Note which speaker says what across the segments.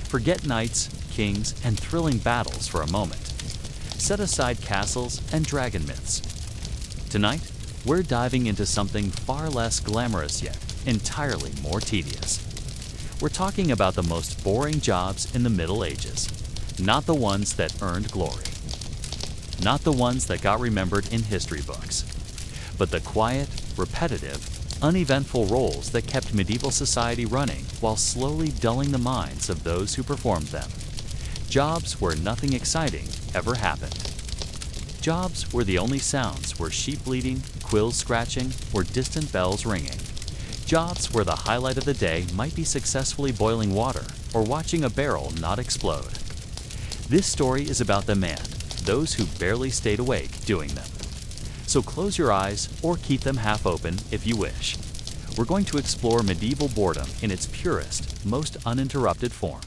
Speaker 1: Forget knights, kings, and thrilling battles for a moment. Set aside castles and dragon myths. Tonight, we're diving into something far less glamorous yet entirely more tedious. We're talking about the most boring jobs in the Middle Ages, not the ones that earned glory, not the ones that got remembered in history books, but the quiet, repetitive, uneventful roles that kept medieval society running while slowly dulling the minds of those who performed them. Jobs where nothing exciting ever happened. Jobs where the only sounds were sheep bleating, quills scratching, or distant bells ringing. Jobs where the highlight of the day might be successfully boiling water or watching a barrel not explode. This story is about the man, those who barely stayed awake doing them. So close your eyes or keep them half open if you wish. We're going to explore medieval boredom in its purest, most uninterrupted form.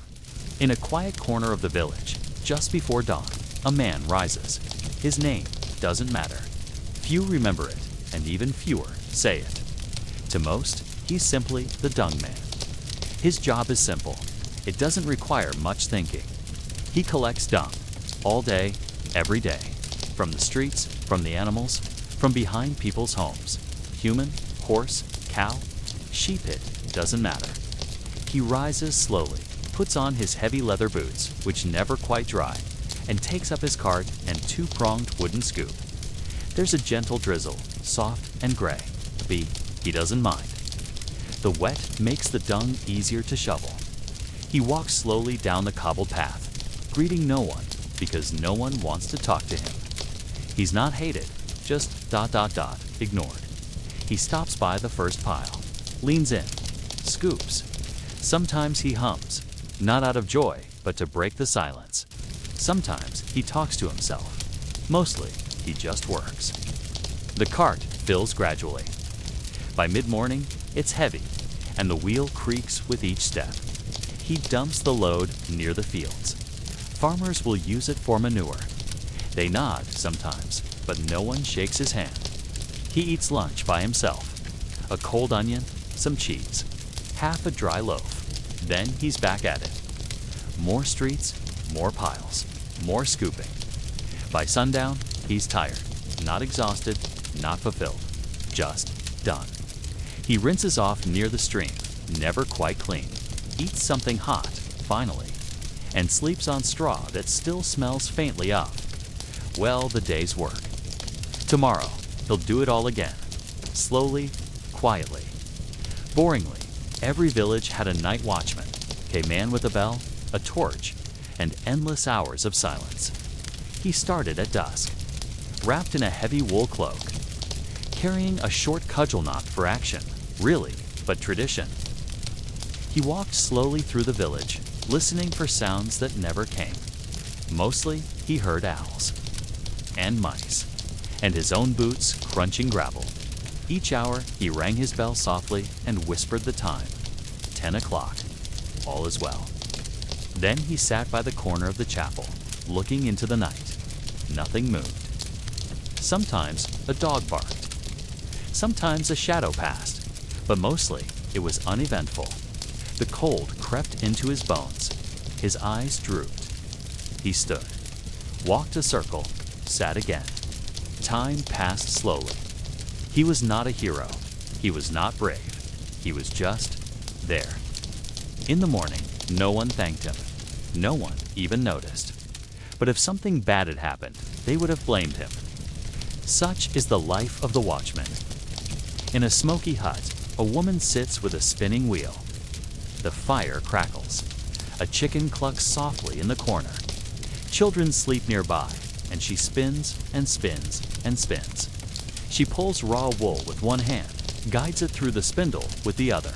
Speaker 1: In a quiet corner of the village, just before dawn, a man rises. His name doesn't matter. Few remember it, and even fewer say it. To most, he's simply the dung man. His job is simple. It doesn't require much thinking. He collects dung, all day, every day. From the streets, from the animals, from behind people's homes. Human, horse, cow, sheep, it doesn't matter. He rises slowly, puts on his heavy leather boots, which never quite dry, and takes up his cart and two-pronged wooden scoop. There's a gentle drizzle, soft and gray. He doesn't mind. The wet makes the dung easier to shovel. He walks slowly down the cobbled path, greeting no one because no one wants to talk to him. He's not hated, just ... ignored. He stops by the first pile, leans in, scoops. Sometimes he hums, not out of joy, but to break the silence. Sometimes he talks to himself. Mostly, he just works. The cart fills gradually. By mid-morning, it's heavy, and the wheel creaks with each step. He dumps the load near the fields. Farmers will use it for manure. They nod sometimes, but no one shakes his hand. He eats lunch by himself. A cold onion, some cheese, half a dry loaf. Then he's back at it. More streets, more piles, more scooping. By sundown, he's tired, not exhausted, not fulfilled, just done. He rinses off near the stream, never quite clean, eats something hot, finally, and sleeps on straw that still smells faintly of. Well, the day's work. Tomorrow, he'll do it all again, slowly, quietly. Boringly, every village had a night watchman, a man with a bell, a torch, and endless hours of silence. He started at dusk, wrapped in a heavy wool cloak, carrying a short cudgel knot for action, really, but tradition. He walked slowly through the village, listening for sounds that never came. Mostly, he heard owls and mice, and his own boots crunching gravel. Each hour, he rang his bell softly and whispered the time. 10 o'clock. All is well. Then he sat by the corner of the chapel, looking into the night. Nothing moved. Sometimes a dog barked. Sometimes a shadow passed, but mostly it was uneventful. The cold crept into his bones. His eyes drooped. He stood, walked a circle, sat again. Time passed slowly. He was not a hero. He was not brave. He was just there. In the morning, no one thanked him. No one even noticed. But if something bad had happened, they would have blamed him. Such is the life of the watchman. In a smoky hut, a woman sits with a spinning wheel. The fire crackles. A chicken clucks softly in the corner. Children sleep nearby, and she spins and spins and spins. She pulls raw wool with one hand, guides it through the spindle with the other.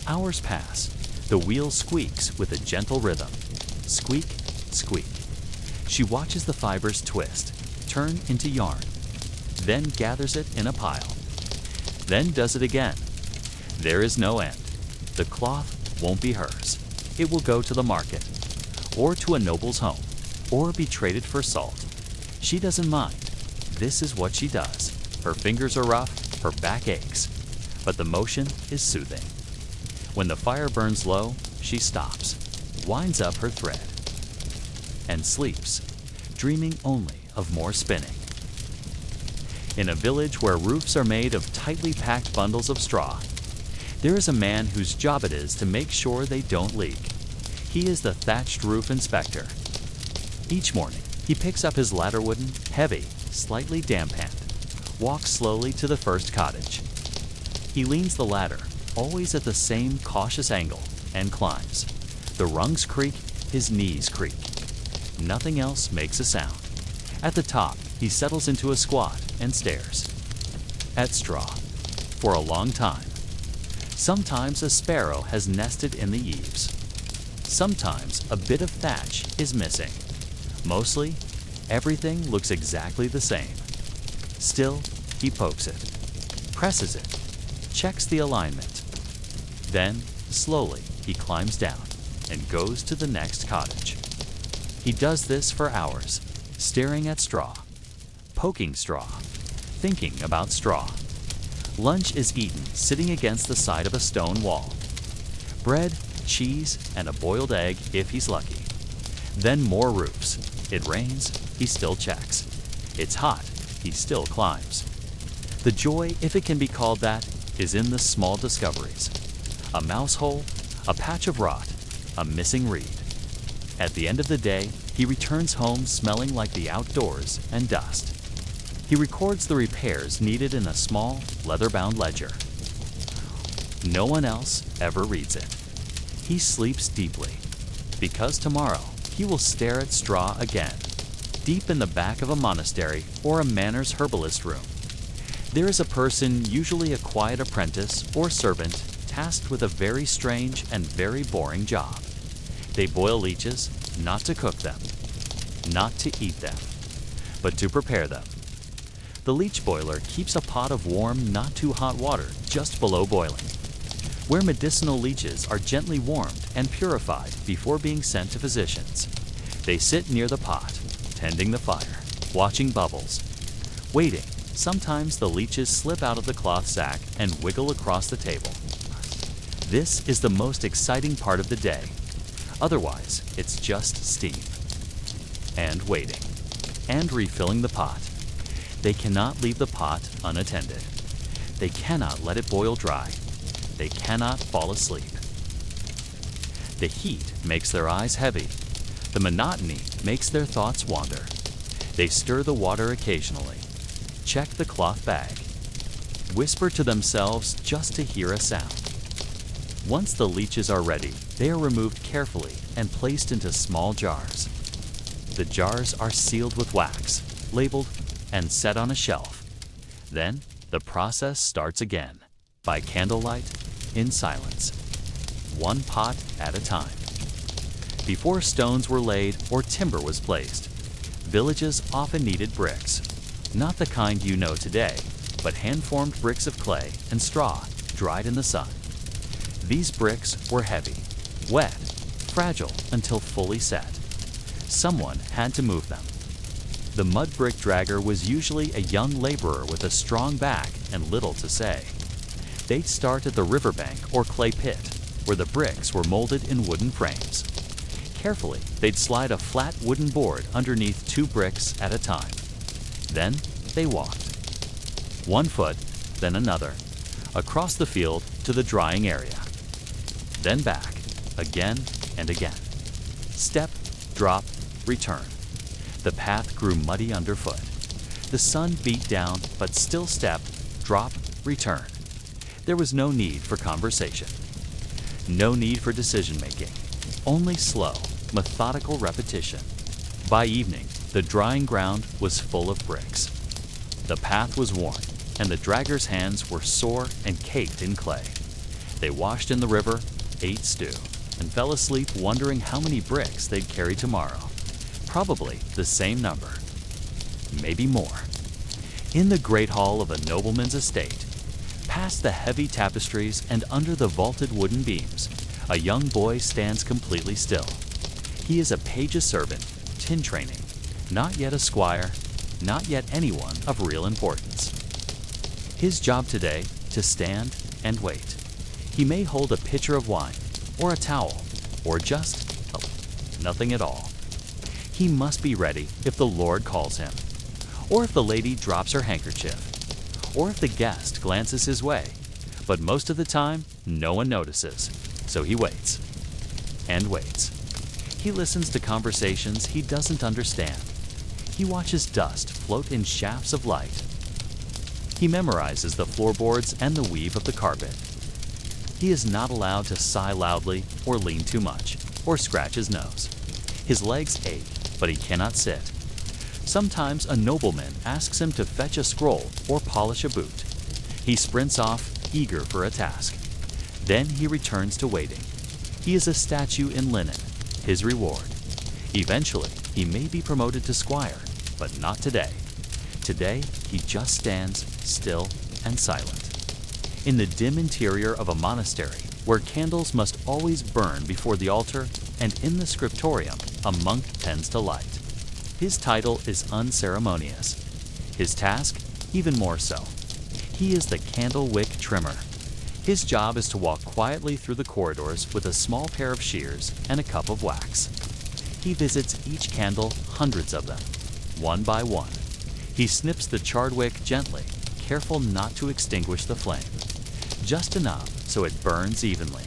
Speaker 1: Hours pass. The wheel squeaks with a gentle rhythm. Squeak, squeak. She watches the fibers twist, turn into yarn, then gathers it in a pile. Then does it again. There is no end. The cloth won't be hers. It will go to the market, or to a noble's home, or be traded for salt. She doesn't mind. This is what she does. Her fingers are rough, her back aches, but the motion is soothing. When the fire burns low, she stops. winds up her thread, and sleeps, dreaming only of more spinning. In a village where roofs are made of tightly packed bundles of straw, there is a man whose job it is to make sure they don't leak. He is the thatched roof inspector. Each morning, he picks up his ladder-wooden, heavy, slightly damp hand, walks slowly to the first cottage. He leans the ladder, always at the same cautious angle, and climbs. The rungs creak, his knees creak. Nothing else makes a sound. At the top, he settles into a squat and stares at straw for a long time. Sometimes a sparrow has nested in the eaves. Sometimes a bit of thatch is missing. Mostly, everything looks exactly the same. Still, he pokes it, presses it, checks the alignment. Then, slowly, he climbs down and goes to the next cottage. He does this for hours, staring at straw, poking straw, thinking about straw. Lunch is eaten sitting against the side of a stone wall. Bread, cheese, and a boiled egg if he's lucky. Then more roofs. It rains, he still checks. It's hot, he still climbs. The joy, if it can be called that, is in the small discoveries. A mouse hole, a patch of rot, a missing reed. At the end of the day, he returns home smelling like the outdoors and dust. He records the repairs needed in a small, leather-bound ledger. No one else ever reads it. He sleeps deeply, because tomorrow he will stare at straw again, deep in the back of a monastery or a manor's herbalist room. There is a person, usually a quiet apprentice or servant, tasked with a very strange and very boring job. They boil leeches, not to cook them, not to eat them, but to prepare them. The leech boiler keeps a pot of warm, not too hot water just below boiling, where medicinal leeches are gently warmed and purified before being sent to physicians. They sit near the pot, tending the fire, watching bubbles, waiting. Sometimes the leeches slip out of the cloth sack and wiggle across the table. This is the most exciting part of the day. Otherwise, it's just steam. And waiting. And refilling the pot. They cannot leave the pot unattended. They cannot let it boil dry. They cannot fall asleep. The heat makes their eyes heavy. The monotony makes their thoughts wander. They stir the water occasionally, check the cloth bag, whisper to themselves just to hear a sound. Once the leeches are ready, they are removed carefully and placed into small jars. The jars are sealed with wax, labeled, and set on a shelf. Then, the process starts again, by candlelight, in silence, one pot at a time. Before stones were laid or timber was placed, villages often needed bricks, not the kind you know today, but hand-formed bricks of clay and straw dried in the sun. These bricks were heavy, wet, fragile until fully set. Someone had to move them. The mud brick dragger was usually a young laborer with a strong back and little to say. They'd start at the riverbank or clay pit, where the bricks were molded in wooden frames. Carefully, they'd slide a flat wooden board underneath 2 bricks at a time. Then they walked. 1 foot, then another, across the field to the drying area. Then back, again and again. Step, drop, return. The path grew muddy underfoot. The sun beat down, but still step, drop, return. There was no need for conversation. No need for decision-making. Only slow, methodical repetition. By evening, the drying ground was full of bricks. The path was worn, and the dragger's hands were sore and caked in clay. They washed in the river, ate stew, and fell asleep wondering how many bricks they'd carry tomorrow. Probably the same number. Maybe more. In the great hall of a nobleman's estate, past the heavy tapestries and under the vaulted wooden beams, a young boy stands completely still. He is a page's servant, tin training, not yet a squire, not yet anyone of real importance. His job today, to stand and wait. He may hold a pitcher of wine, or a towel, or just a nothing at all. He must be ready if the Lord calls him, or if the lady drops her handkerchief, or if the guest glances his way. But most of the time, no one notices, so he waits and waits. He listens to conversations he doesn't understand. He watches dust float in shafts of light. He memorizes the floorboards and the weave of the carpet. He is not allowed to sigh loudly or lean too much or scratch his nose. His legs ache, but he cannot sit. Sometimes a nobleman asks him to fetch a scroll or polish a boot. He sprints off, eager for a task. Then he returns to waiting. He is a statue in linen, his reward. Eventually, he may be promoted to squire, but not today. Today, he just stands still and silent. In the dim interior of a monastery, where candles must always burn before the altar, and in the scriptorium, a monk tends to light. His title is unceremonious. His task, even more so. He is the candle wick trimmer. His job is to walk quietly through the corridors with a small pair of shears and a cup of wax. He visits each candle, hundreds of them, one by one. He snips the charred wick gently, careful not to extinguish the flame, just enough so it burns evenly.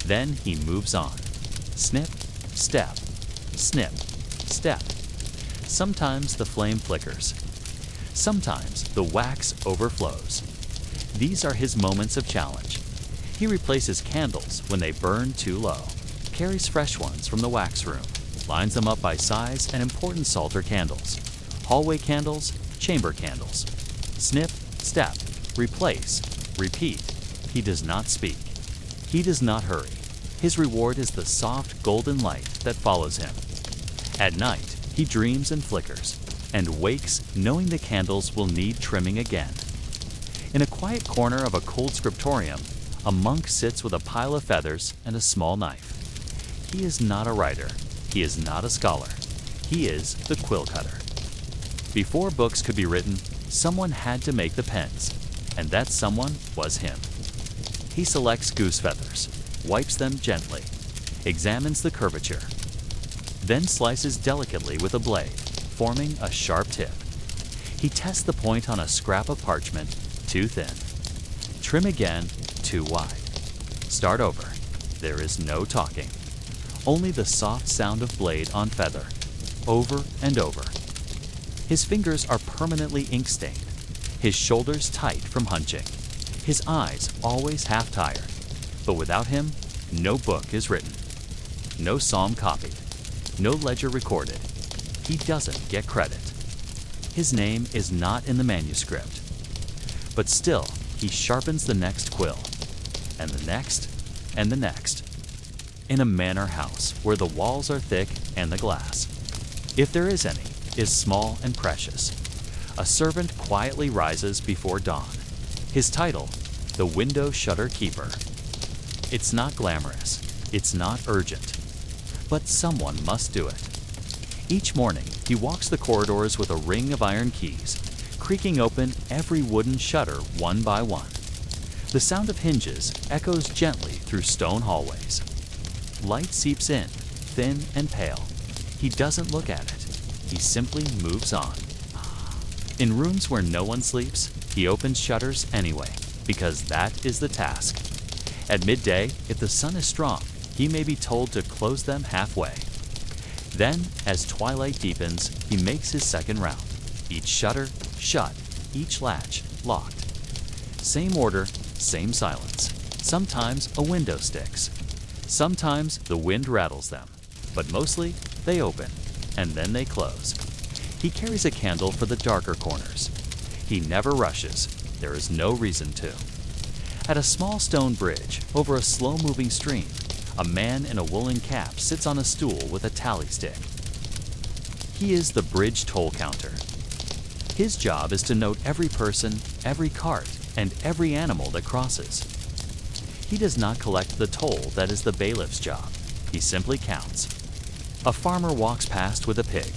Speaker 1: Then he moves on. Snip, step, snip, step. Sometimes the flame flickers. Sometimes the wax overflows. These are his moments of challenge. He replaces candles when they burn too low, carries fresh ones from the wax room, lines them up by size and important psalter candles, hallway candles, chamber candles. Snip, step, replace, repeat. He does not speak. He does not hurry. His reward is the soft golden light that follows him. At night, he dreams and flickers, and wakes knowing the candles will need trimming again. In a quiet corner of a cold scriptorium, a monk sits with a pile of feathers and a small knife. He is not a writer. He is not a scholar. He is the quill cutter. Before books could be written, someone had to make the pens, and that someone was him. He selects goose feathers, wipes them gently, examines the curvature, then slices delicately with a blade, forming a sharp tip. He tests the point on a scrap of parchment, too thin. Trim again, too wide. Start over. There is no talking. Only the soft sound of blade on feather, over and over. His fingers are permanently ink-stained, his shoulders tight from hunching, his eyes always half tired. But without him, no book is written, no psalm copied, no ledger recorded. He doesn't get credit. His name is not in the manuscript. But still, he sharpens the next quill, and the next, and the next. In a manor house where the walls are thick and the glass, if there is any, is small and precious. A servant quietly rises before dawn. His title, the window shutter keeper. It's not glamorous, it's not urgent, but someone must do it. Each morning, he walks the corridors with a ring of iron keys, creaking open every wooden shutter one by one. The sound of hinges echoes gently through stone hallways. Light seeps in, thin and pale. He doesn't look at it. He simply moves on. In rooms where no one sleeps, he opens shutters anyway, because that is the task. At midday, if the sun is strong, he may be told to close them halfway. Then, as twilight deepens, he makes his second round. Each shutter shut, each latch locked. Same order, same silence. Sometimes a window sticks. Sometimes the wind rattles them, but mostly they open, and then they close. He carries a candle for the darker corners. He never rushes. There is no reason to. At a small stone bridge over a slow-moving stream, a man in a woolen cap sits on a stool with a tally stick. He is the bridge toll counter. His job is to note every person, every cart, and every animal that crosses. He does not collect the toll that is the bailiff's job. He simply counts. A farmer walks past with a pig.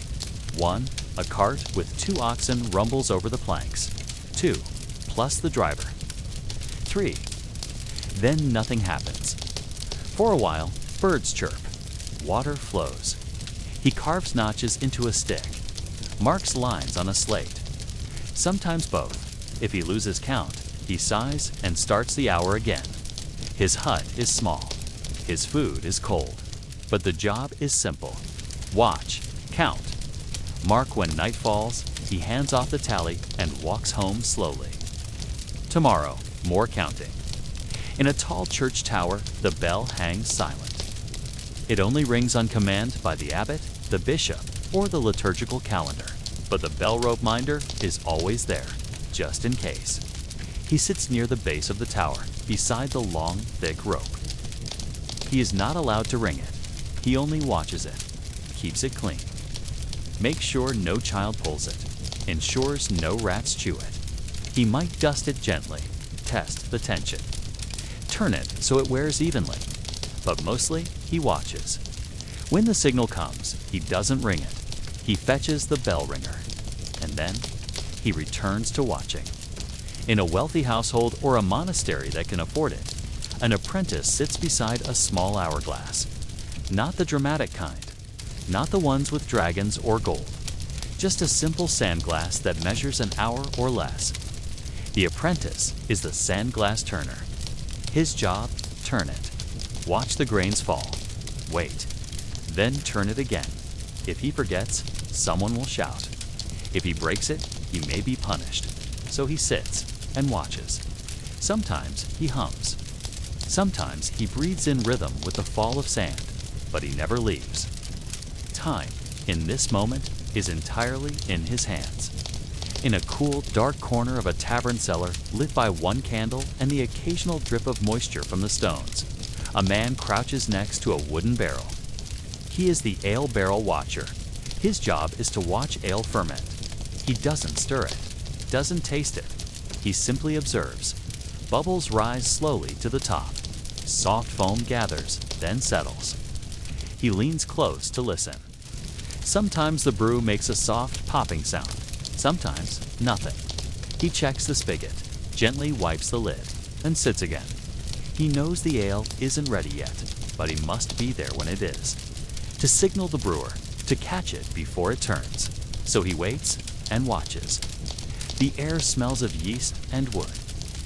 Speaker 1: 1, a cart with 2 oxen rumbles over the planks. 2, plus the driver. 3. Then nothing happens. For a while, birds chirp. water flows. He carves notches into a stick, marks lines on a slate. Sometimes both. If he loses count, he sighs and starts the hour again. His hut is small. His food is cold. But the job is simple. Watch, count. Mark when night falls, he hands off the tally and walks home slowly. Tomorrow, more counting. In a tall church tower, the bell hangs silent. It only rings on command by the abbot, the bishop, or the liturgical calendar. But the bell rope minder is always there, just in case. He sits near the base of the tower, beside the long, thick rope. He is not allowed to ring it. He only watches it, keeps it clean. Makes sure no child pulls it, ensures no rats chew it. He might dust it gently, test the tension. Turn it so it wears evenly, but mostly he watches. When the signal comes, he doesn't ring it. He fetches the bell ringer, and then he returns to watching. In a wealthy household or a monastery that can afford it, an apprentice sits beside a small hourglass. Not the dramatic kind, not the ones with dragons or gold, just a simple sand glass that measures an hour or less. The apprentice is the sand glass turner. His job, turn it. Watch the grains fall. Wait. Then turn it again. If he forgets, someone will shout. If he breaks it, he may be punished. So he sits and watches. Sometimes he hums. Sometimes he breathes in rhythm with the fall of sand, but he never leaves. Time, in this moment, is entirely in his hands. In a cool, dark corner of a tavern cellar, lit by one candle and the occasional drip of moisture from the stones, a man crouches next to a wooden barrel. He is the ale barrel watcher. His job is to watch ale ferment. He doesn't stir it, doesn't taste it. He simply observes. Bubbles rise slowly to the top. Soft foam gathers, then settles. He leans close to listen. Sometimes the brew makes a soft popping sound. Sometimes nothing. He checks the spigot, gently wipes the lid, and sits again. He knows the ale isn't ready yet, but he must be there when it is. To signal the brewer, to catch it before it turns. So he waits and watches. The air smells of yeast and wood.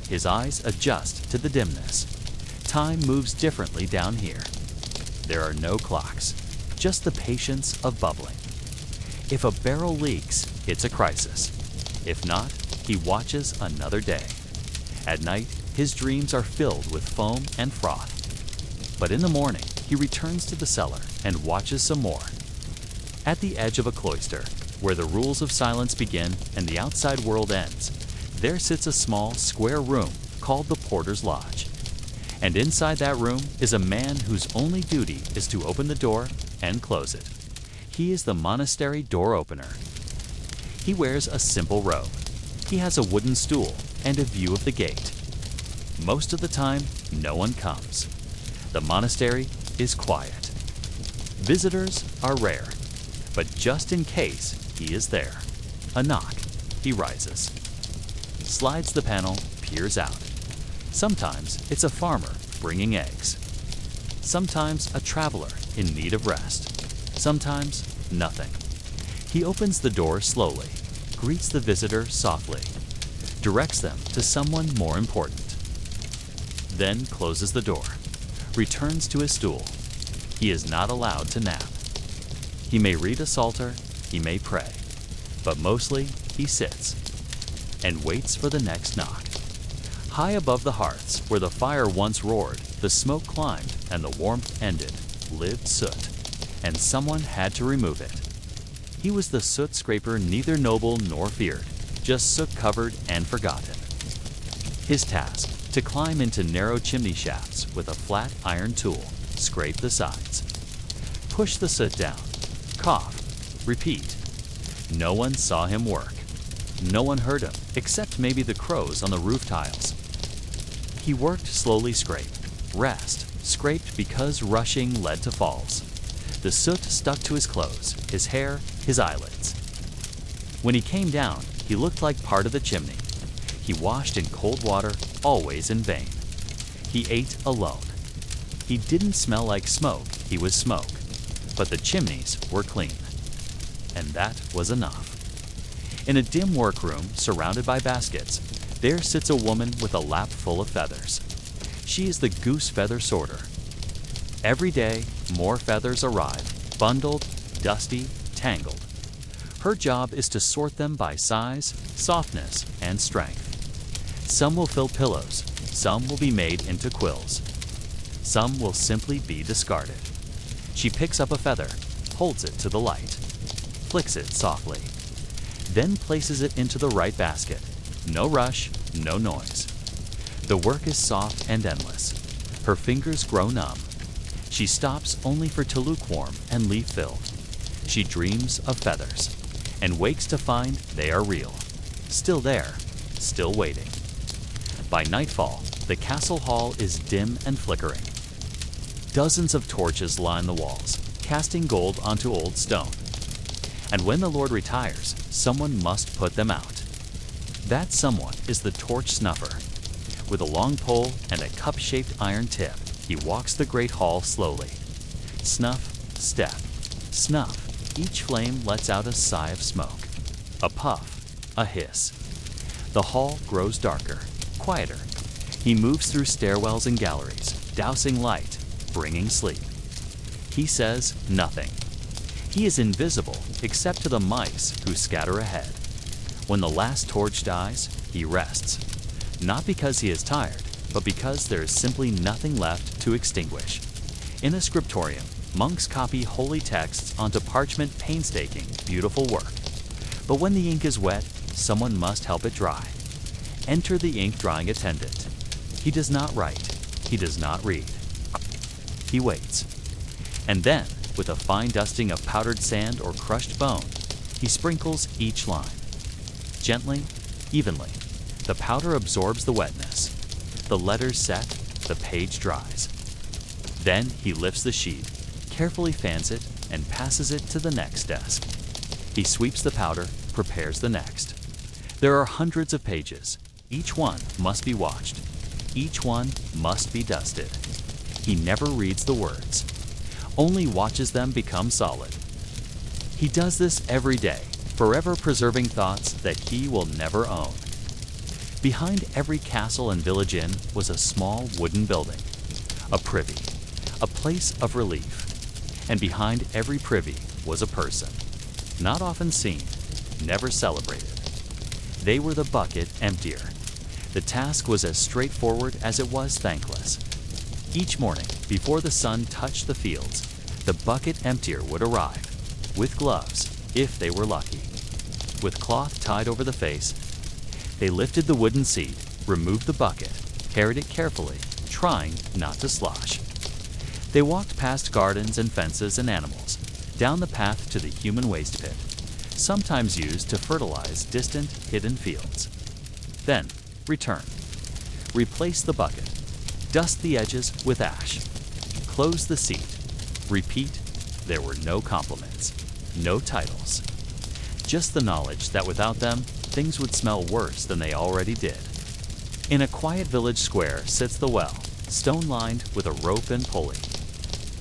Speaker 1: His eyes adjust to the dimness. Time moves differently down here. There are no clocks, just the patience of bubbling. If a barrel leaks, it's a crisis. If not, he watches another day. At night, his dreams are filled with foam and froth. But in the morning, he returns to the cellar and watches some more. At the edge of a cloister, where the rules of silence begin and the outside world ends, there sits a small, square room called the Porter's Lodge. And inside that room is a man whose only duty is to open the door and close it. He is the monastery door opener. He wears a simple robe. He has a wooden stool and a view of the gate. Most of the time, no one comes. The monastery is quiet. Visitors are rare, but just in case, he is there. A knock. He rises. Slides the panel, peers out. Sometimes it's a farmer bringing eggs. Sometimes a traveler in need of rest. Sometimes nothing. He opens the door slowly, greets the visitor softly, directs them to someone more important. Then closes the door, returns to his stool. He is not allowed to nap. He may read a psalter, he may pray, but mostly he sits and waits for the next knock. High above the hearths, where the fire once roared, the smoke climbed and the warmth ended, lived soot, and someone had to remove it. He was the soot scraper, neither noble nor feared, just soot-covered and forgotten. His task, to climb into narrow chimney shafts with a flat iron tool, scrape the sides. Push the soot down, cough, repeat. No one saw him work. No one heard him, except maybe the crows on the roof tiles. He worked slowly scrape, rest, scraped because rushing led to falls. The soot stuck to his clothes, his hair, his eyelids. When he came down, he looked like part of the chimney. He washed in cold water, always in vain. He ate alone. He didn't smell like smoke, he was smoke. but the chimneys were clean. And that was enough. In a dim workroom surrounded by baskets, there sits a woman with a lap full of feathers. She is the goose feather sorter. Every day, more feathers arrive, bundled, dusty, tangled. Her job is to sort them by size, softness, and strength. Some will fill pillows, some will be made into quills. Some will simply be discarded. She picks up a feather, holds it to the light, flicks it softly, then places it into the right basket. No rush, no noise. The work is soft and endless. Her fingers grow numb. She stops only for to lukewarm and leaf-filled. She dreams of feathers and wakes to find they are real, still there, still waiting. By nightfall, the castle hall is dim and flickering. Dozens of torches line the walls, casting gold onto old stone. And when the Lord retires, someone must put them out. That someone is the torch snuffer. With a long pole and a cup-shaped iron tip, he walks the great hall slowly. Snuff, step, snuff. Each flame lets out a sigh of smoke, a puff, a hiss. The hall grows darker, quieter. He moves through stairwells and galleries, dousing light, bringing sleep. He says nothing. He is invisible except to the mice who scatter ahead. When the last torch dies, he rests. Not because he is tired, but because there is simply nothing left to extinguish. In a scriptorium, monks copy holy texts onto parchment, painstaking, beautiful work. But when the ink is wet, someone must help it dry. Enter the ink drying attendant. He does not write. He does not read. He waits. And then, with a fine dusting of powdered sand or crushed bone, he sprinkles each line. Gently, evenly, the powder absorbs the wetness. The letters set, the page dries. Then he lifts the sheet, carefully fans it, and passes it to the next desk. He sweeps the powder, prepares the next. There are hundreds of pages. Each one must be watched. Each one must be dusted. He never reads the words, only watches them become solid. He does this every day, forever preserving thoughts that he will never own. Behind every castle and village inn was a small wooden building, a privy, a place of relief. And behind every privy was a person, not often seen, never celebrated. They were the bucket emptier. The task was as straightforward as it was thankless. Each morning, before the sun touched the fields, the bucket emptier would arrive, with gloves, if they were lucky. With cloth tied over the face, they lifted the wooden seat, removed the bucket, carried it carefully, trying not to slosh. They walked past gardens and fences and animals, down the path to the human waste pit, sometimes used to fertilize distant, hidden fields. Then, return. Replace the bucket. Dust the edges with ash. Close the seat. Repeat, there were no compliments, no titles. Just the knowledge that without them, things would smell worse than they already did. In a quiet village square sits the well, stone-lined with a rope and pulley,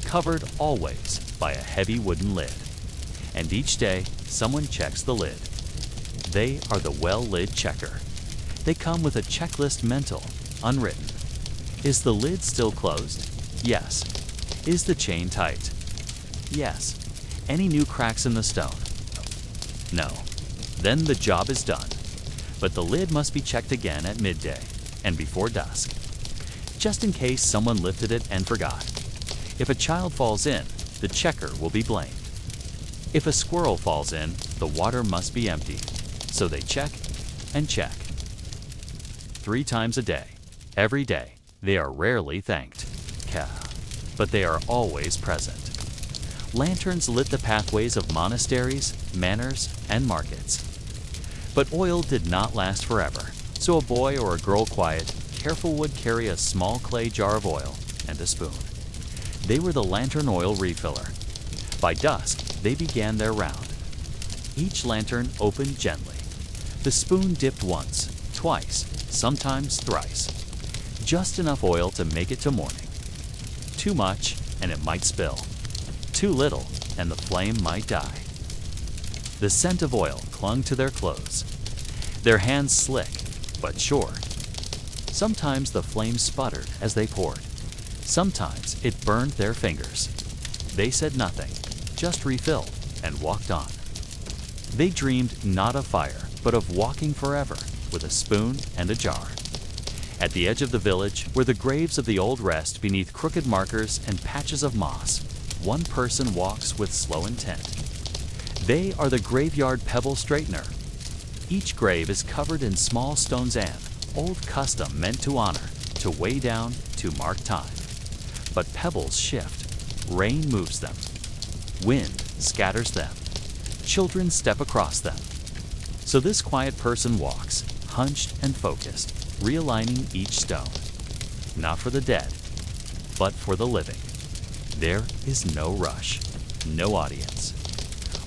Speaker 1: covered always by a heavy wooden lid. And each day, someone checks the lid. They are the well lid checker. They come with a checklist mental, unwritten. Is the lid still closed? Yes. Is the chain tight? Yes. Any new cracks in the stone? No. Then the job is done. But the lid must be checked again at midday and before dusk, just in case someone lifted it and forgot. If a child falls in, the checker will be blamed. If a squirrel falls in, the water must be emptied. So they check and check. 3 times a day, every day. They are rarely thanked, but they are always present. Lanterns lit the pathways of monasteries, manors, and markets. But oil did not last forever, so a boy or a girl quiet, careful would carry a small clay jar of oil and a spoon. They were the lantern oil refiller. By dusk, they began their round. Each lantern opened gently. The spoon dipped once, twice, sometimes thrice. Just enough oil to make it to morning. Too much, and it might spill. Too little, and the flame might die. The scent of oil clung to their clothes. Their hands slick, but sure. Sometimes the flame sputtered as they poured. Sometimes it burned their fingers. They said nothing, just refilled and walked on. They dreamed not of fire, but of walking forever with a spoon and a jar. At the edge of the village, where the graves of the old rest beneath crooked markers and patches of moss, one person walks with slow intent. They are the graveyard pebble straightener. Each grave is covered in small stones and old custom meant to honor, to weigh down, to mark time. But pebbles shift. Rain moves them. Wind scatters them. Children step across them. So this quiet person walks, hunched and focused, realigning each stone. Not for the dead, but for the living. There is no rush, no audience.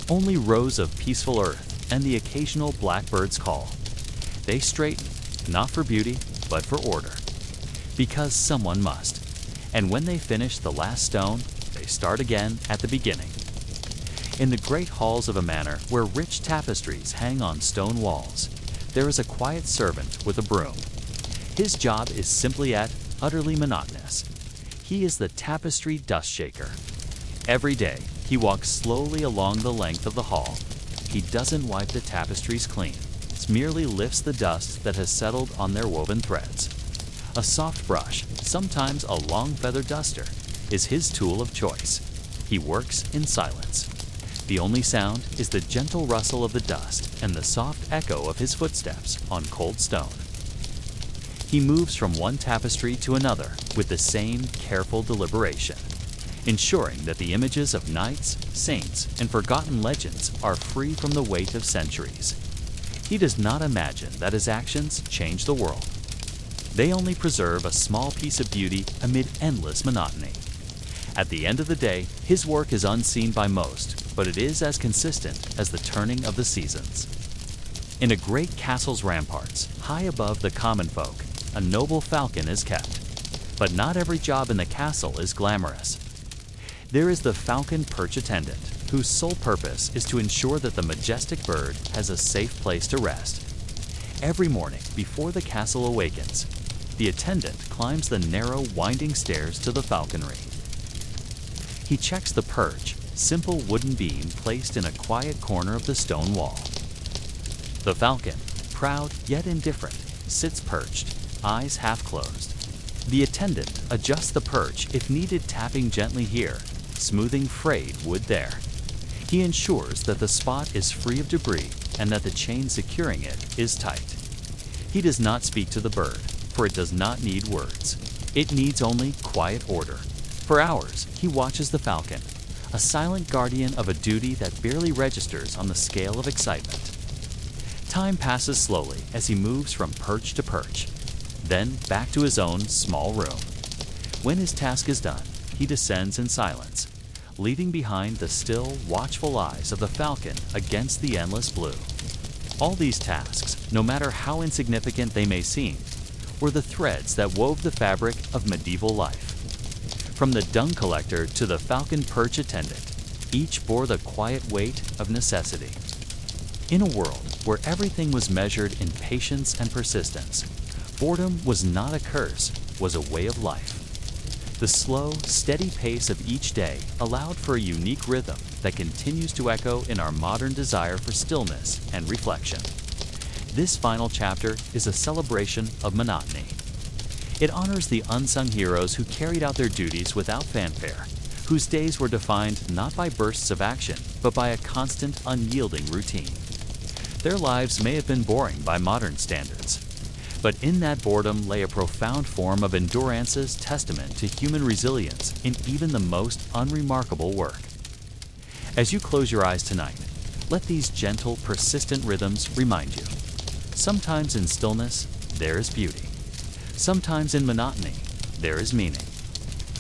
Speaker 1: Only rows of peaceful earth and the occasional blackbird's call. They straighten, not for beauty, but for order. Because someone must. And when they finish the last stone, they start again at the beginning. In the great halls of a manor where rich tapestries hang on stone walls, there is a quiet servant with a broom. His job is simply yet utterly monotonous. He is the tapestry dust shaker. Every day, he walks slowly along the length of the hall. He doesn't wipe the tapestries clean, merely lifts the dust that has settled on their woven threads. A soft brush, sometimes a long feather duster, is his tool of choice. He works in silence. The only sound is the gentle rustle of the dust and the soft echo of his footsteps on cold stone. He moves from one tapestry to another with the same careful deliberation, ensuring that the images of knights, saints, and forgotten legends are free from the weight of centuries. He does not imagine that his actions change the world. They only preserve a small piece of beauty amid endless monotony. At the end of the day, his work is unseen by most, but it is as consistent as the turning of the seasons. In a great castle's ramparts, high above the common folk, a noble falcon is kept. But not every job in the castle is glamorous. There is the falcon perch attendant, whose sole purpose is to ensure that the majestic bird has a safe place to rest. Every morning, before the castle awakens, the attendant climbs the narrow, winding stairs to the falconry. He checks the perch, simple wooden beam placed in a quiet corner of the stone wall. The falcon, proud yet indifferent, sits perched, eyes half closed. The attendant adjusts the perch if needed, tapping gently here, smoothing frayed wood there. He ensures that the spot is free of debris and that the chain securing it is tight. He does not speak to the bird, for it does not need words. It needs only quiet order. For hours, he watches the falcon, a silent guardian of a duty that barely registers on the scale of excitement. Time passes slowly as he moves from perch to perch, then back to his own small room. When his task is done, he descends in silence, leaving behind the still, watchful eyes of the falcon against the endless blue. All these tasks, no matter how insignificant they may seem, were the threads that wove the fabric of medieval life. From the dung collector to the falcon perch attendant, each bore the quiet weight of necessity. In a world where everything was measured in patience and persistence, boredom was not a curse, was a way of life. The slow, steady pace of each day allowed for a unique rhythm that continues to echo in our modern desire for stillness and reflection. This final chapter is a celebration of monotony. It honors the unsung heroes who carried out their duties without fanfare, whose days were defined not by bursts of action, but by a constant, unyielding routine. Their lives may have been boring by modern standards, but in that boredom lay a profound form of endurance's testament to human resilience in even the most unremarkable work. As you close your eyes tonight, let these gentle, persistent rhythms remind you. Sometimes in stillness, there is beauty. Sometimes in monotony, there is meaning.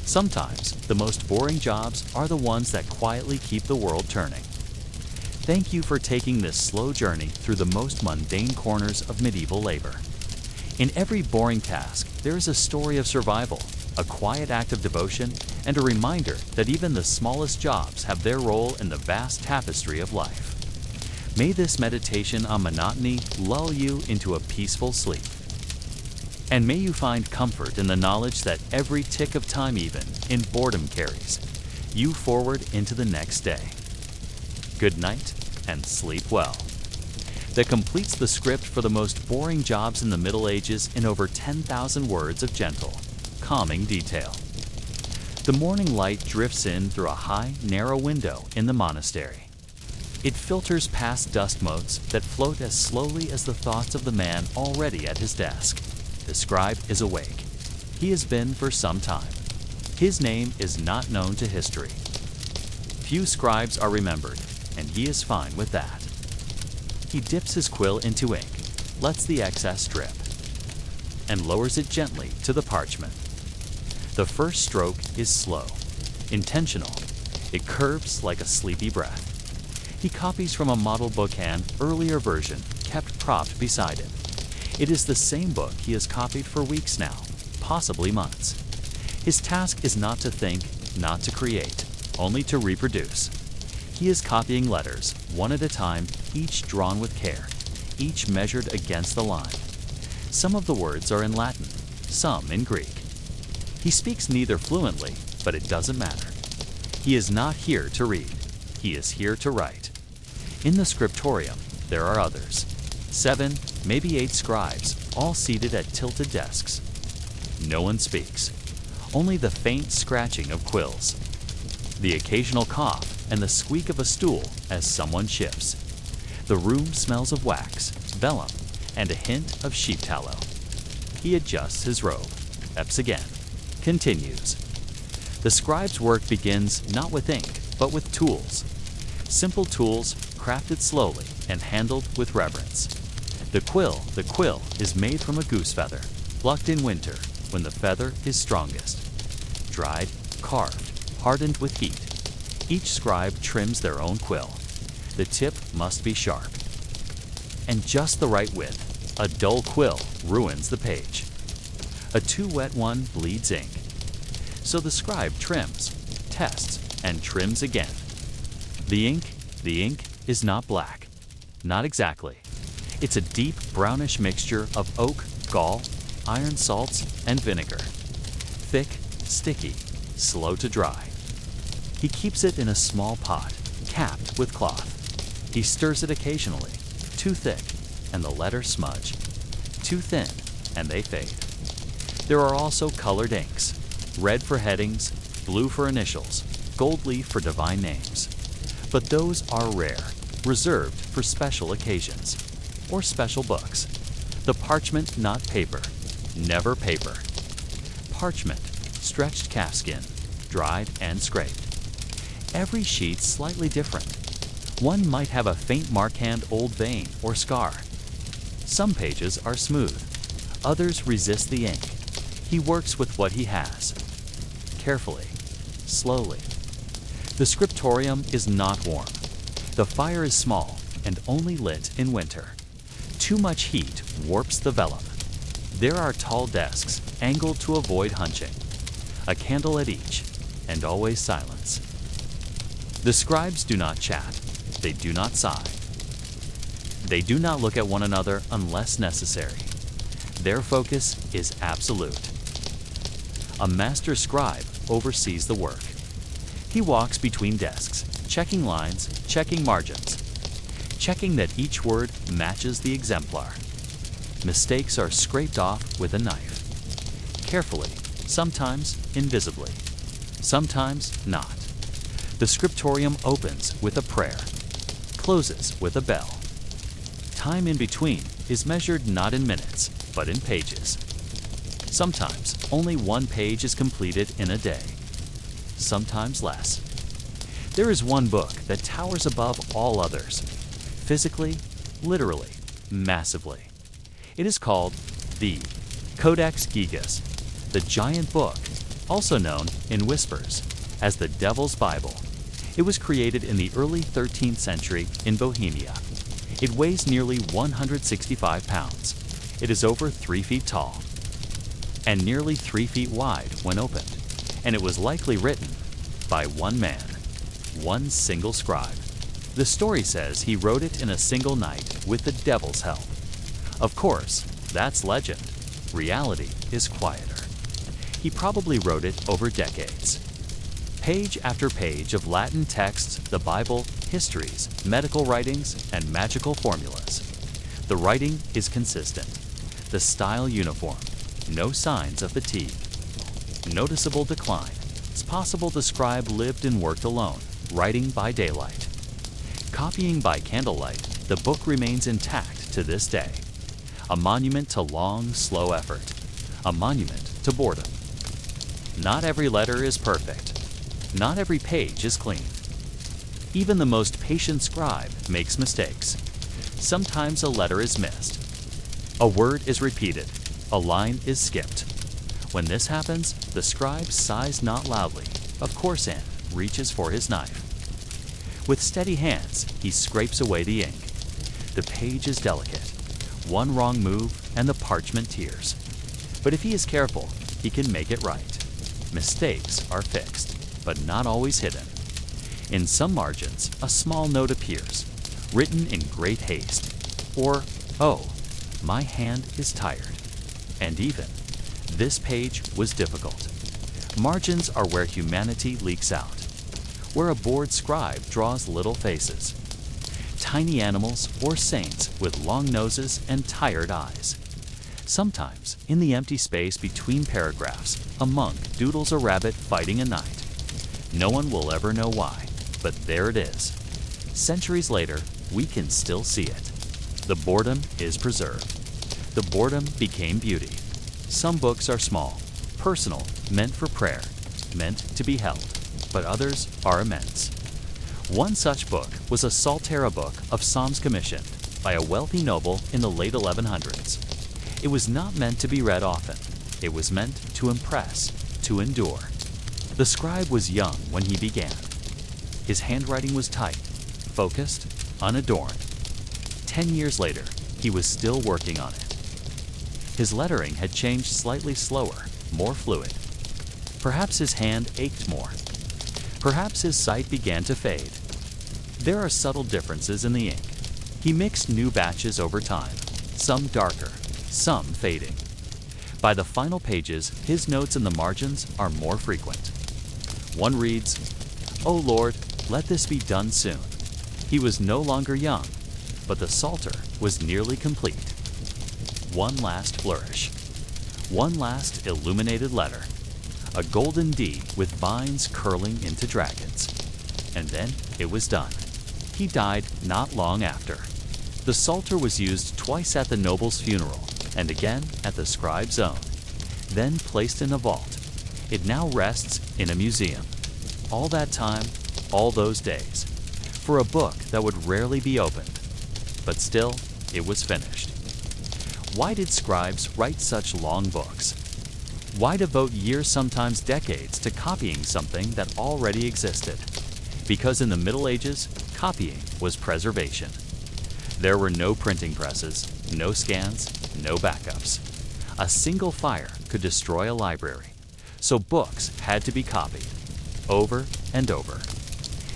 Speaker 1: Sometimes the most boring jobs are the ones that quietly keep the world turning. Thank you for taking this slow journey through the most mundane corners of medieval labor. In every boring task, there is a story of survival, a quiet act of devotion, and a reminder that even the smallest jobs have their role in the vast tapestry of life. May this meditation on monotony lull you into a peaceful sleep. And may you find comfort in the knowledge that every tick of time, even in boredom, carries you forward into the next day. Good night and sleep well. That completes the script for the most boring jobs in the Middle Ages in over 10,000 words of gentle, calming detail. The morning light drifts in through a high, narrow window in the monastery. It filters past dust motes that float as slowly as the thoughts of the man already at his desk. The scribe is awake. He has been for some time. His name is not known to history. Few scribes are remembered, and he is fine with that. He dips his quill into ink, lets the excess drip, and lowers it gently to the parchment. The first stroke is slow, intentional. It curves like a sleepy breath. He copies from a model bookhand earlier version kept propped beside it. It is the same book he has copied for weeks now, possibly months. His task is not to think, not to create, only to reproduce. He is copying letters, one at a time, each drawn with care, each measured against the line. Some of the words are in Latin, some in Greek. He speaks neither fluently, but it doesn't matter. He is not here to read. He is here to write. In the scriptorium, there are others. 7, maybe 8 scribes, all seated at tilted desks. No one speaks. Only the faint scratching of quills, the occasional cough, and the squeak of a stool as someone shifts. The room smells of wax, vellum, and a hint of sheep tallow. He adjusts his robe, eps again, continues. The scribe's work begins not with ink, but with tools. Simple tools crafted slowly and handled with reverence. The quill is made from a goose feather, plucked in winter when the feather is strongest. Dried, carved, hardened with heat. Each scribe trims their own quill. The tip must be sharp, and just the right width. A dull quill ruins the page. A too wet one bleeds ink. So the scribe trims, tests, and trims again. The ink is not black. Not exactly. It's a deep brownish mixture of oak, gall, iron salts, and vinegar. Thick, sticky, slow to dry. He keeps it in a small pot, capped with cloth. He stirs it occasionally. Too thick, and the letters smudge. Too thin, and they fade. There are also colored inks. Red for headings, blue for initials, gold leaf for divine names. But those are rare, reserved for special occasions, or special books. The parchment, not paper. Never paper. Parchment, stretched calfskin, dried and scraped. Every sheet slightly different. One might have a faint markhand old vein or scar. Some pages are smooth. Others resist the ink. He works with what he has. Carefully, slowly. The scriptorium is not warm. The fire is small and only lit in winter. Too much heat warps the vellum. There are tall desks, angled to avoid hunching. A candle at each, and always silence. The scribes do not chat. They do not sigh. They do not look at one another unless necessary. Their focus is absolute. A master scribe oversees the work. He walks between desks, checking lines, checking margins, checking that each word matches the exemplar. Mistakes are scraped off with a knife. Carefully, sometimes invisibly, sometimes not. The scriptorium opens with a prayer, closes with a bell. Time in between is measured not in minutes, but in pages. Sometimes only one page is completed in a day, sometimes less. There is one book that towers above all others, physically, literally, massively. It is called the Codex Gigas, the giant book, also known in whispers as the Devil's Bible. It was created in the early 13th century in Bohemia. It weighs nearly 165 pounds. It is over 3 feet tall. and nearly 3 feet wide when opened, and it was likely written by one man, one single scribe. The story says he wrote it in a single night with the devil's help. Of course, that's legend. Reality is quieter. He probably wrote it over decades. Page after page of Latin texts, the Bible, histories, medical writings, and magical formulas. The writing is consistent, the style uniform, no signs of fatigue. Noticeable decline. It's possible the scribe lived and worked alone, writing by daylight. Copying by candlelight, the book remains intact to this day. A monument to long, slow effort. A monument to boredom. Not every letter is perfect. Not every page is clean. Even the most patient scribe makes mistakes. Sometimes a letter is missed. A word is repeated. A line is skipped. When this happens, the scribe sighs not loudly, of course, and reaches for his knife. With steady hands, he scrapes away the ink. The page is delicate. One wrong move and the parchment tears. But if he is careful, he can make it right. Mistakes are fixed, but not always hidden. In some margins, a small note appears, written in great haste, or, "Oh, my hand is tired." And even, "This page was difficult." Margins are where humanity leaks out, where a bored scribe draws little faces. Tiny animals or saints with long noses and tired eyes. Sometimes, in the empty space between paragraphs, a monk doodles a rabbit fighting a knight. No one will ever know why, but there it is. Centuries later, we can still see it. The boredom is preserved. The boredom became beauty. Some books are small, personal, meant for prayer, meant to be held, but others are immense. One such book was a Psalter book of Psalms commissioned by a wealthy noble in the late 1100s. It was not meant to be read often. It was meant to impress, to endure. The scribe was young when he began. His handwriting was tight, focused, unadorned. 10 years later, he was still working on it. His lettering had changed slightly slower, more fluid. Perhaps his hand ached more. Perhaps his sight began to fade. There are subtle differences in the ink. He mixed new batches over time, some darker, some fading. By the final pages, his notes in the margins are more frequent. One reads, "O Lord, let this be done soon." He was no longer young, but the Psalter was nearly complete. One last flourish. One last illuminated letter. A golden D with vines curling into dragons. And then it was done. He died not long after. The Psalter was used twice at the noble's funeral and again at the scribe's own, then placed in a vault. It now rests in a museum. All that time, all those days, for a book that would rarely be opened. But still, it was finished. Why did scribes write such long books? Why devote years, sometimes decades, to copying something that already existed? Because in the Middle Ages, copying was preservation. There were no printing presses, no scans, no backups. A single fire could destroy a library, so books had to be copied, over and over.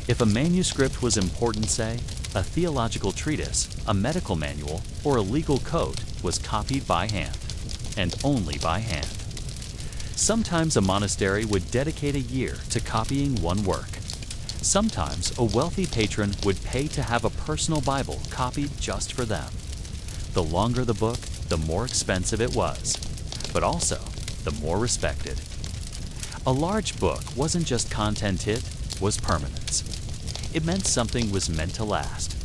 Speaker 1: If a manuscript was important, say, a theological treatise, a medical manual, or a legal code was copied by hand, and only by hand. Sometimes a monastery would dedicate a year to copying one work. Sometimes a wealthy patron would pay to have a personal Bible copied just for them. The longer the book, the more expensive it was, but also the more respected. A large book wasn't just content, it was permanence. It meant something was meant to last.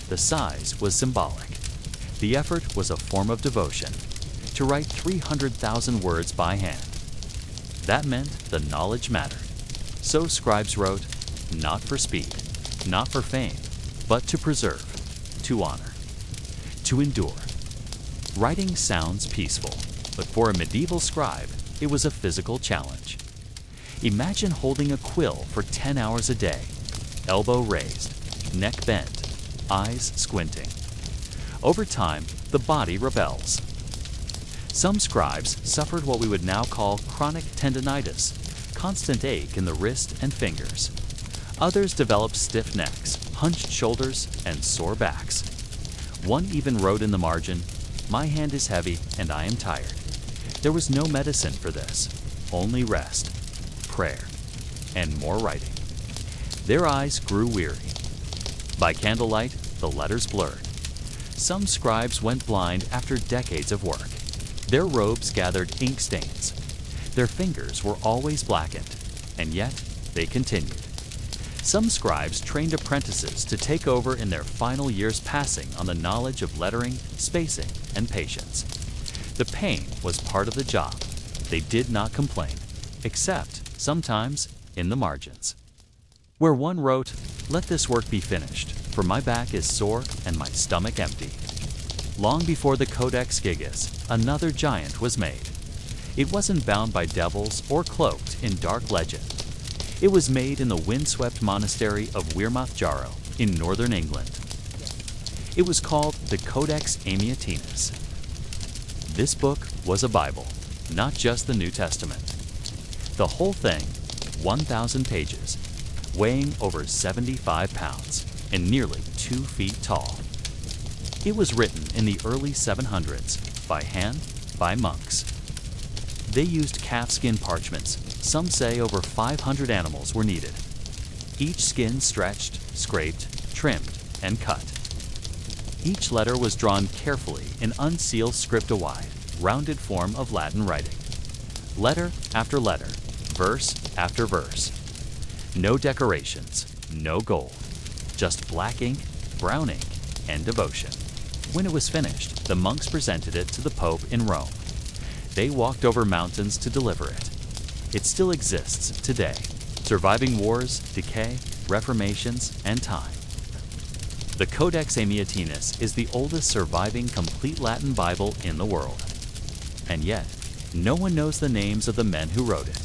Speaker 1: The size was symbolic. The effort was a form of devotion. To write 300,000 words by hand. That meant the knowledge mattered. So scribes wrote, not for speed, not for fame, but to preserve, to honor, to endure. Writing sounds peaceful, but for a medieval scribe, it was a physical challenge. Imagine holding a quill for 10 hours a day, elbow raised, neck bent, eyes squinting. Over time, the body rebels. Some scribes suffered what we would now call chronic tendinitis, constant ache in the wrist and fingers. Others developed stiff necks, hunched shoulders, and sore backs. One even wrote in the margin, "My hand is heavy and I am tired." There was no medicine for this, only rest, prayer, and more writing. Their eyes grew weary. By candlelight, the letters blurred. Some scribes went blind after decades of work. Their robes gathered ink stains. Their fingers were always blackened, and yet they continued. Some scribes trained apprentices to take over in their final years, passing on the knowledge of lettering, spacing, and patience. The pain was part of the job. They did not complain, except sometimes in the margins, where one wrote, "Let this work be finished, for my back is sore and my stomach empty." Long before the Codex Gigas, another giant was made. It wasn't bound by devils or cloaked in dark legend. It was made in the windswept monastery of Wearmouth Jarrow in northern England. It was called the Codex Amiatinus. This book was a Bible, not just the New Testament. The whole thing, 1,000 pages, weighing over 75 pounds and nearly 2 feet tall. It was written in the early 700s by hand by monks. They used calfskin parchments. Some say over 500 animals were needed. Each skin stretched, scraped, trimmed, and cut. Each letter was drawn carefully in unsealed script-a-wide, rounded form of Latin writing. Letter after letter, verse after verse. No decorations, no gold, just black ink, brown ink, and devotion. When it was finished, the monks presented it to the Pope in Rome. They walked over mountains to deliver it. It still exists today, surviving wars, decay, reformations, and time. The Codex Amiatinus is the oldest surviving complete Latin Bible in the world. And yet, no one knows the names of the men who wrote it.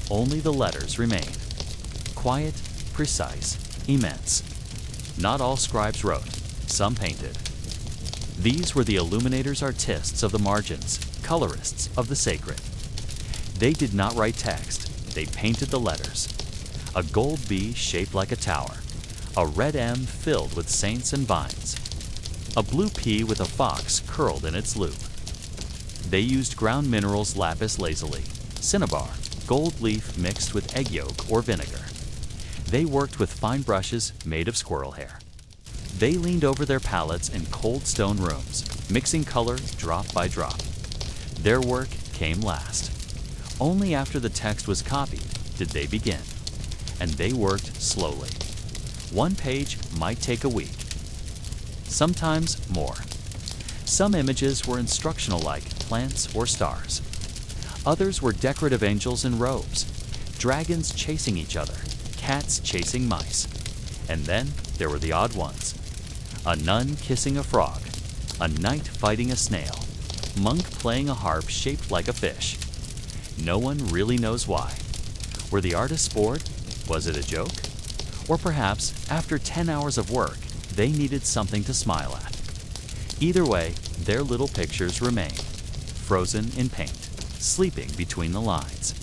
Speaker 1: Only the letters remain. Quiet, precise, immense. Not all scribes wrote, some painted. These were the illuminators, artists of the margins, colorists of the sacred. They did not write text, they painted the letters. A gold B shaped like a tower, a red M filled with saints and vines, a blue P with a fox curled in its loop. They used ground minerals lapis lazuli, cinnabar, gold leaf mixed with egg yolk or vinegar. They worked with fine brushes made of squirrel hair. They leaned over their palettes in cold stone rooms, mixing color drop by drop. Their work came last. Only after the text was copied did they begin, and they worked slowly. One page might take a week, sometimes more. Some images were instructional like plants or stars. Others were decorative angels in robes, dragons chasing each other, cats chasing mice. And then there were the odd ones. A nun kissing a frog, a knight fighting a snail, monk playing a harp shaped like a fish. No one really knows why. Were the artists bored? Was it a joke? Or perhaps, after 10 hours of work, they needed something to smile at. Either way, their little pictures remain, frozen in paint, sleeping between the lines.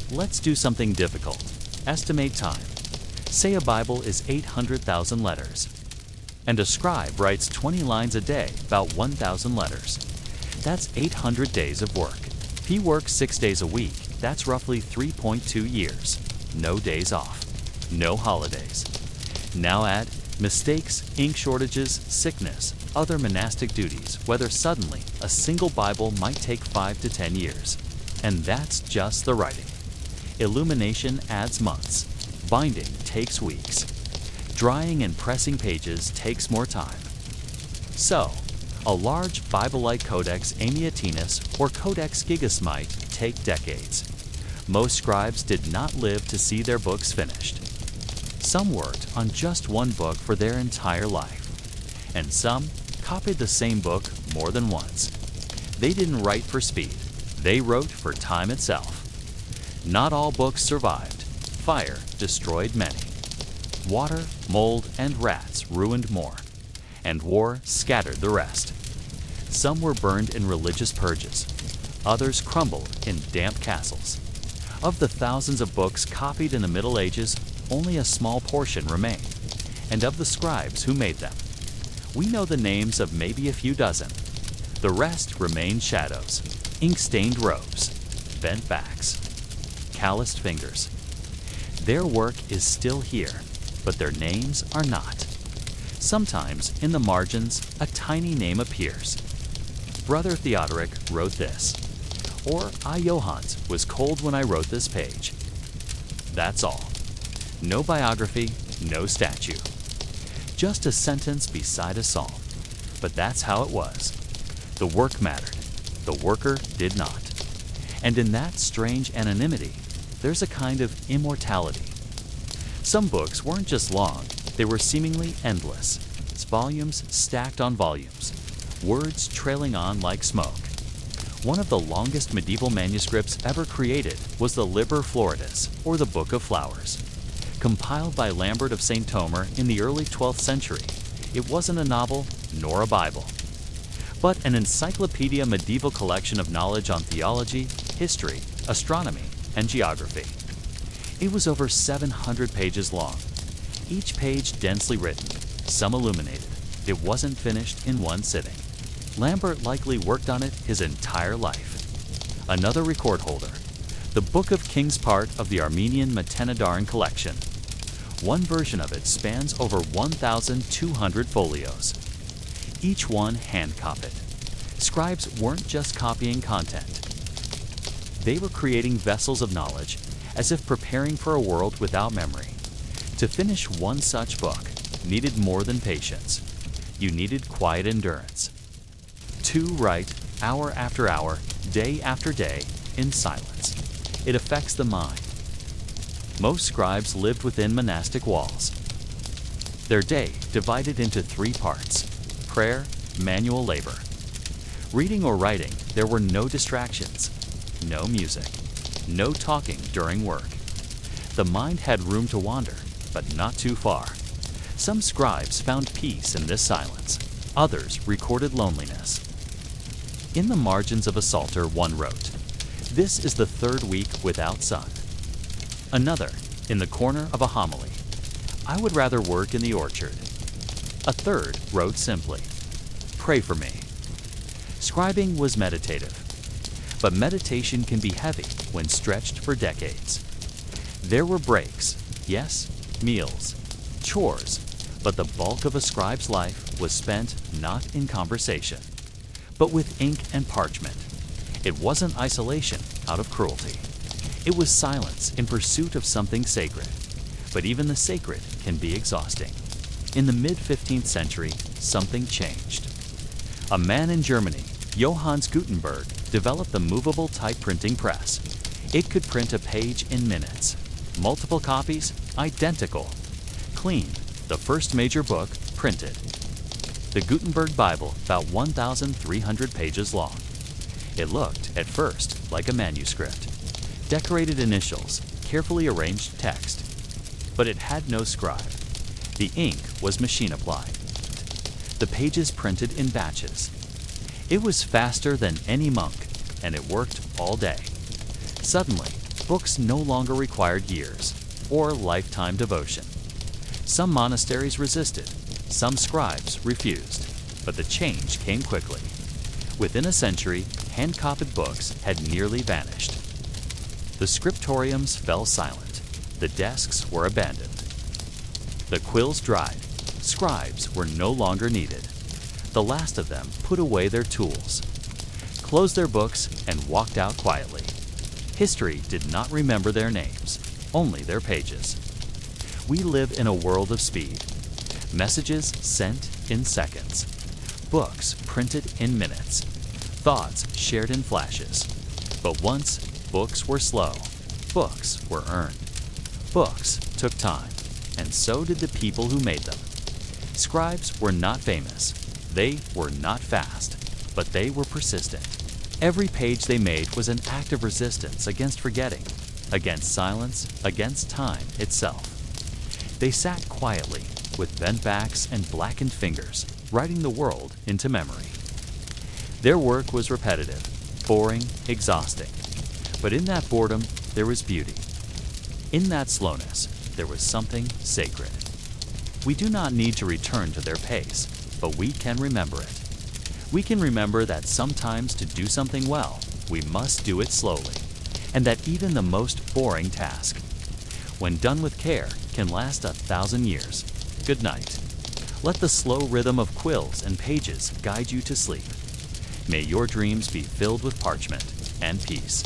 Speaker 1: Let's do something difficult. Estimate time. Say a Bible is 800,000 letters, and a scribe writes 20 lines a day, about 1,000 letters. That's 800 days of work. If he works 6 days a week, that's roughly 3.2 years. No days off. No holidays. Now add mistakes, ink shortages, sickness, other monastic duties, whether suddenly a single Bible might take 5 to 10 years. And that's just the writing. Illumination adds months. Binding takes weeks. Drying and pressing pages takes more time. So, a large Bible-like Codex Amiatinus or Codex Gigas might take decades. Most scribes did not live to see their books finished. Some worked on just one book for their entire life, and some copied the same book more than once. They didn't write for speed, they wrote for time itself. Not all books survived. Fire destroyed many. Water, mold, and rats ruined more, and war scattered the rest. Some were burned in religious purges, others crumbled in damp castles. Of the thousands of books copied in the Middle Ages, only a small portion remain. And of the scribes who made them, we know the names of maybe a few dozen. The rest remain shadows, ink-stained robes, bent backs, calloused fingers. Their work is still here, but their names are not. Sometimes, in the margins, a tiny name appears. Brother Theodoric wrote this, or I, Johannes, was cold when I wrote this page. That's all. No biography, no statue. Just a sentence beside a psalm. But that's how it was. The work mattered. The worker did not. And in that strange anonymity, there's a kind of immortality. Some books weren't just long, they were seemingly endless. Volumes stacked on volumes, words trailing on like smoke. One of the longest medieval manuscripts ever created was the Liber Floridus, or the Book of Flowers. Compiled by Lambert of St. Omer in the early 12th century, it wasn't a novel nor a Bible, but an encyclopedia medieval collection of knowledge on theology, history, astronomy, and geography. It was over 700 pages long, each page densely written, some illuminated. It wasn't finished in one sitting. Lambert likely worked on it his entire life. Another record holder, the Book of Kings, part of the Armenian Matenadaran collection. One version of it spans over 1,200 folios, each one hand-copied. Scribes weren't just copying content. They were creating vessels of knowledge, as if preparing for a world without memory. To finish one such book needed more than patience. You needed quiet endurance. To write hour after hour, day after day, in silence. It affects the mind. Most scribes lived within monastic walls. Their day divided into 3 parts: prayer, manual labor. Reading or writing, there were no distractions, no music, no talking during work. The mind had room to wander, but not too far. Some scribes found peace in this silence. Others recorded loneliness. In the margins of a psalter, one wrote, "This is the 3rd week without sun." Another, in the corner of a homily, "I would rather work in the orchard." A third wrote simply, "Pray for me." Scribing was meditative, but meditation can be heavy when stretched for decades. There were breaks, yes, meals, chores, but the bulk of a scribe's life was spent not in conversation, but with ink and parchment. It wasn't isolation out of cruelty. It was silence in pursuit of something sacred. But even the sacred can be exhausting. In the mid-15th century, something changed. A man in Germany, Johannes Gutenberg, developed the movable type printing press. It could print a page in minutes. Multiple copies, identical. Clean, the first major book printed. The Gutenberg Bible, about 1,300 pages long. It looked, at first, like a manuscript. Decorated initials, carefully arranged text. But it had no scribe. The ink was machine applied. The pages printed in batches. It was faster than any monk, and it worked all day. Suddenly, books no longer required years or lifetime devotion. Some monasteries resisted, some scribes refused, but the change came quickly. Within a century, hand-copied books had nearly vanished. The scriptoriums fell silent. The desks were abandoned. The quills dried. Scribes were no longer needed. The last of them put away their tools, closed their books, and walked out quietly. History did not remember their names, only their pages. We live in a world of speed. Messages sent in seconds. Books printed in minutes. Thoughts shared in flashes. But once, books were slow. Books were earned. Books took time, and so did the people who made them. Scribes were not famous. They were not fast, but they were persistent. Every page they made was an act of resistance against forgetting, against silence, against time itself. They sat quietly, with bent backs and blackened fingers, writing the world into memory. Their work was repetitive, boring, exhausting. But in that boredom, there was beauty. In that slowness, there was something sacred. We do not need to return to their pace, but we can remember it. We can remember that sometimes to do something well, we must do it slowly, and that even the most boring task, when done with care, can last 1,000 years. Good night. Let the slow rhythm of quills and pages guide you to sleep. May your dreams be filled with parchment and peace.